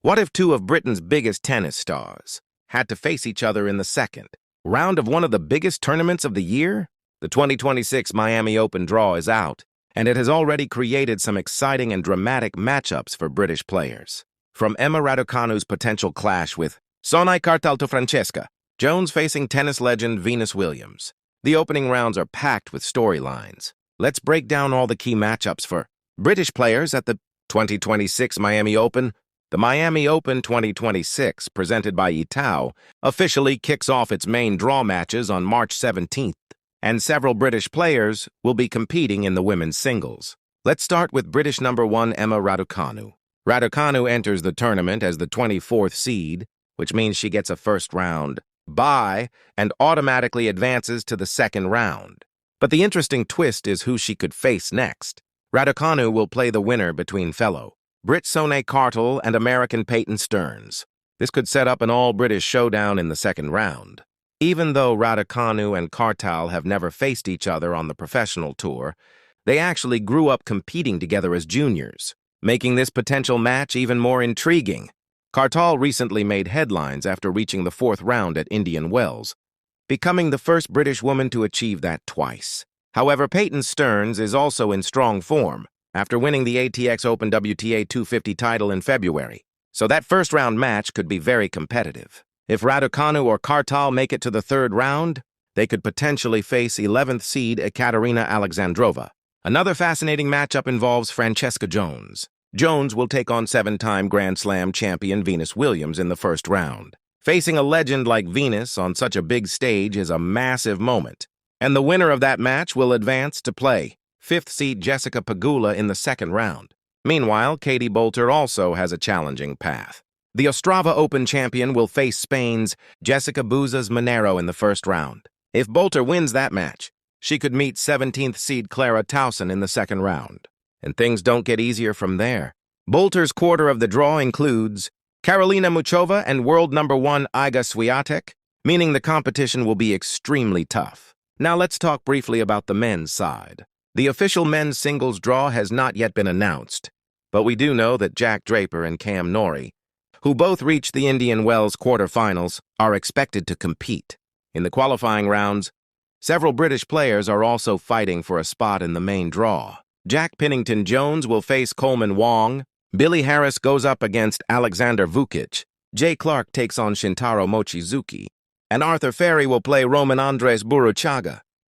What if two of Britain's biggest tennis stars had to face each other in the second round of one of the biggest tournaments of the year? The 2026 Miami Open draw is out, and it has already created some exciting and dramatic matchups for British players. From Emma Raducanu's potential clash with Sonay Kartal to Francesca Jones facing tennis legend Venus Williams. The opening rounds are packed with storylines. Let's break down all the key matchups for British players at the 2026 Miami Open. The Miami Open 2026, presented by Itaú, officially kicks off its main draw matches on March 17th, and several British players will be competing in the women's singles. Let's start with British number 1 Emma Raducanu. Raducanu enters the tournament as the 24th seed, which means she gets a first-round bye and automatically advances to the second round. But the interesting twist is who she could face next. Raducanu will play the winner between fellow Brit Sonay Kartal and American Peyton Stearns. This could set up an all-British showdown in the second round. Even though Raducanu and Kartal have never faced each other on the professional tour, they actually grew up competing together as juniors, making this potential match even more intriguing. Kartal recently made headlines after reaching the fourth round at Indian Wells, becoming the first British woman to achieve that twice. However, Peyton Stearns is also in strong form after winning the ATX Open WTA 250 title in February, so that first-round match could be very competitive. If Raducanu or Kartal make it to the third round, they could potentially face 11th seed Ekaterina Alexandrova. Another fascinating matchup involves Francesca Jones. Jones will take on 7-time Grand Slam champion Venus Williams in the first round. Facing a legend like Venus on such a big stage is a massive moment, and the winner of that match will advance to play 5th seed Jessica Bouzas in the second round. Meanwhile, Katie Boulter also has a challenging path. The Ostrava Open champion will face Spain's Jessica Bouzas Maneiro in the first round. If Boulter wins that match, she could meet 17th seed Clara Tauson in the second round. And things don't get easier from there. Boulter's quarter of the draw includes Karolina Muchova and world number 1 Iga Swiatek, meaning the competition will be extremely tough. Now let's talk briefly about the men's side. The official men's singles draw has not yet been announced, but we do know that Jack Draper and Cam Norrie, who both reached the Indian Wells quarterfinals, are expected to compete. In the qualifying rounds, several British players are also fighting for a spot in the main draw. Jack Pennington-Jones will face Coleman Wong, Billy Harris goes up against Alexander Vukic, Jay Clark takes on Shintaro Mochizuki, and Arthur Ferry will play Roman Andres Burruchaga.